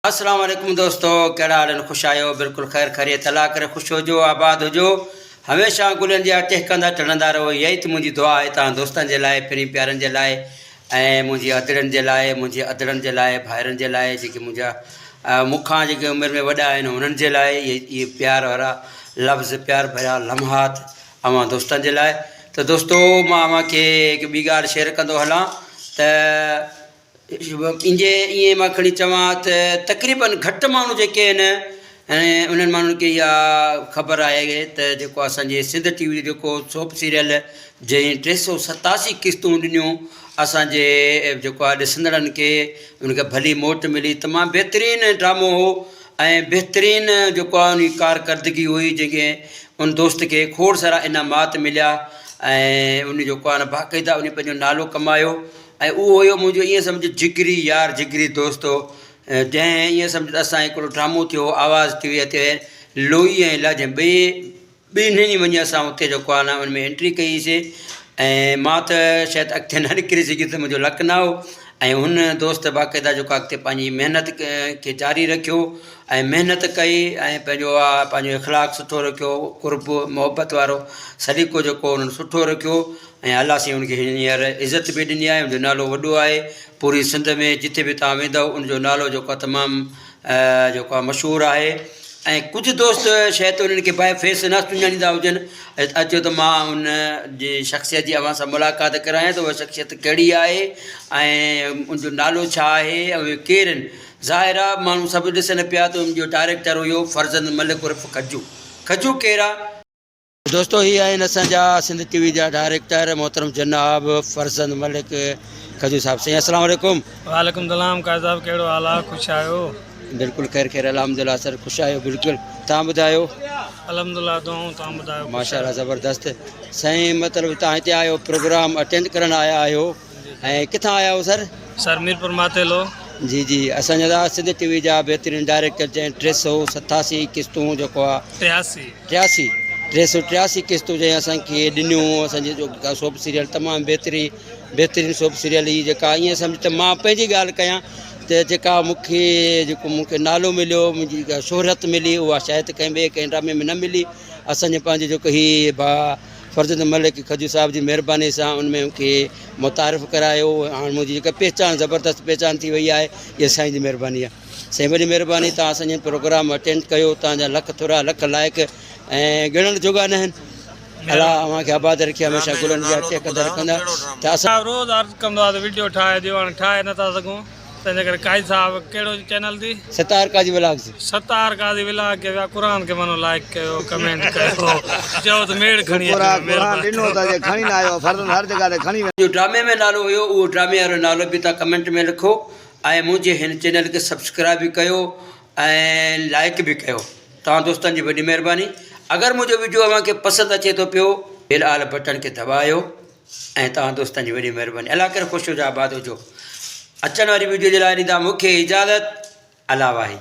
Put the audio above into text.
अस्सलाम वालेकुम दोस्तों, कहिड़ा हाल आहिनि? ख़ुशि आहियो? बिल्कुलु ख़ैरु ख़ैरियत अला करे ख़ुशि हुजो, आबाद हुजो, हमेशह गुलनि जा टहकंदा टहंदा रहो। इहा ई त मुंहिंजी दुआ आहे तव्हां दोस्तनि जे लाइ, पिणी प्यारनि जे लाइ, ऐं मुंहिंजी अदड़नि जे लाइ, मुंहिंजे अदड़नि जे लाइ, भाइरनि जे लाइ, जेके मुंहिंजा मूंखां जेके उमिरि में वॾा आहिनि उन्हनि जे लाइ इहे प्यार वारा लफ़्ज़, प्यार भरिया लम्हात अवां दोस्तनि जे लाइ। त दोस्तो, मां अव्हांखे हिकु ॿी ॻाल्हि शेयर कंदो हलां त इंजे ईअं मां खणी चवां त तक़रीबन घटि माण्हू जेके आहिनि ऐं उन्हनि माण्हुनि खे इहा ख़बर आहे त जेको असांजे सिंध टीवी जेको सोप सीरियल जंहिं 387 क़िस्तूं ॾिनियूं असांजे जेको आहे ॾिसंदड़नि खे, उनखे भली मोट मिली, तमामु बहितरीनु ड्रामो हो ऐं बहितरीनु जेको आहे उन कारकर्दगी हुई, जंहिंखे उन दोस्त खे खोड़ सारा इनामात मिलिया ऐं उन जेको आहे न बाक़ाइदा उन पंहिंजो नालो कमायो। ऐं उहो हुयो मुंहिंजो ईअं सम्झ जिगरी यार, जिगरी दोस्त हो, जंहिं ईअं सम्झ असां हिकिड़ो ड्रामो थियो आवाज़ टीवीअ ते, लोई ऐं लाज ॿिन्हिनि ई वञी असां उते जेको आहे न उन में एंट्री कईसीं। ऐं मां त शायदि अॻिते न निकिरी सघियुसि, मुंहिंजो लक न हो। ऐं हुन दोस्त बाक़ाइदा जेको अॻिते पंहिंजी महिनत खे जारी रखियो ऐं महिनत कई ऐं पंहिंजो आहे पंहिंजो इख़लाक़ सुठो रखियो, क़ुर्ब मोहबत वारो सलीक़ो जेको उन्हनि सुठो रखियो ऐं अलाह साईं उनखे हींअर इज़त बि ॾिनी आहे। उनजो नालो वॾो आहे पूरी सिंध में, जिते बि तव्हां वेंदव उनजो नालो जेको आहे तमामु जेको आहे मशहूरु आहे। ऐं कुझु दोस्त शायदि उन्हनि खे बाए फेस न सुञाणींदा हुजनि, अचो त मां उन जी शख़्सियत जी अव्हां सां मुलाक़ात करायां त उहा शख़्सियत कहिड़ी आहे ऐं उनजो नालो छा आहे ऐं उहे केरु आहिनि। ज़ाहिर आहे माण्हू सभु ॾिसनि पिया त उनजो डायरेक्टर हुयो फर्ज़ंद मलिक उर्फ़ खजू। खजू केरु आहे दोस्तो? ही आहिनि असांजा सिंध टीवी जा डायरेक्टर मोहतरम जनाब फर्ज़ंद मलिक खजू साहिबु। साईं अस्सलाम वालेकुम। वालेकुम सलाम काज़ साहिबु, कहिड़ो हाल आहे? ख़ुशि आहियो? बिल्कुलु ख़ैरु ख़ैरु अल्हम्दुलिल्लाह सर, ख़ुशि आहियो? बिल्कुलु, तव्हां ॿुधायो? अल्हम्दुलिल्लाह दुआऊं, तव्हां ॿुधायो? माशाअल्लाह ज़बरदस्त। साईं मतिलबु तव्हां हिते आयो, प्रोग्राम अटेंड करणु आया आहियो, ऐं किथां आया आहियो सर? सर मीरपुर मातेलो। जी जी, असांजा सिंध टीवी जा बहितरीनु डायरेक्टर जंहिं 387 क़िस्तूं जेको आहे 383 क़िस्तूं जंहिं असांखे ॾिनियूं, असांजे जेका सोप सीरियल तमामु बहितरीनु सोप सीरियल ही जेका ईअं सम्झ त मां पंहिंजी ॻाल्हि कयां त जेका मूंखे नालो मिलियो, मुंहिंजी शोहरत मिली, उहा शायदि कंहिं ड्रामे में न मिली। असांजे पंहिंजे जेको ही फर्ज़ंद मलिक खजू साहिब जी महिरबानी सां उन में मूंखे मुतारिफ़ करायो। हाणे मुंहिंजी जेका पहचान, ज़बरदस्त पहचान थी वई आहे, इहा साईं जी महिरबानी आहे। साईं वॾी महिरबानी, तव्हां असांजे प्रोग्राम अटेंड कयो, तव्हांजा लख थोरा लख लाइक़ ऐं ॻणण जोगा न आहिनि। अलाह अव्हांखे आबाद रखे, हमेशह गुलनि जा टहकंदा रखंदा। त असां रोज़ अर्ज़ु कंदो आहे त वीडियो ठाहे ॾियो, हाणे ठाहे नथा सघूं, तंहिंजे करे काज़ी साहिबु कहिड़ो चैनल थी? सतार काज़ी व्लॉग्स। सतार काज़ी व्लॉग खे क़ुरान खे वञो लाइक कयो, कमेंट कयो, चओ त मेड़ खणी जो ड्रामे में नालो हुयो उहो ड्रामे वारो नालो बि तव्हां कमेंट में लिखो ऐं मुंहिंजे हिन चैनल खे सब्सक्राइब बि कयो ऐं लाइक बि कयो। तव्हां दोस्तनि जी वॾी महिरबानी। अगरि मुंहिंजो वीडियो अव्हांखे पसंदि अचे थो पियो, बेल आल बटन खे दबायो ऐं तव्हां दोस्तनि जी वॾी महिरबानी। अलाह करे ख़ुशि हुजो, आबाद हुजो। अचण वारी वीडियो जे लाइ ॾींदा मूंखे इजाज़त। अला वाही।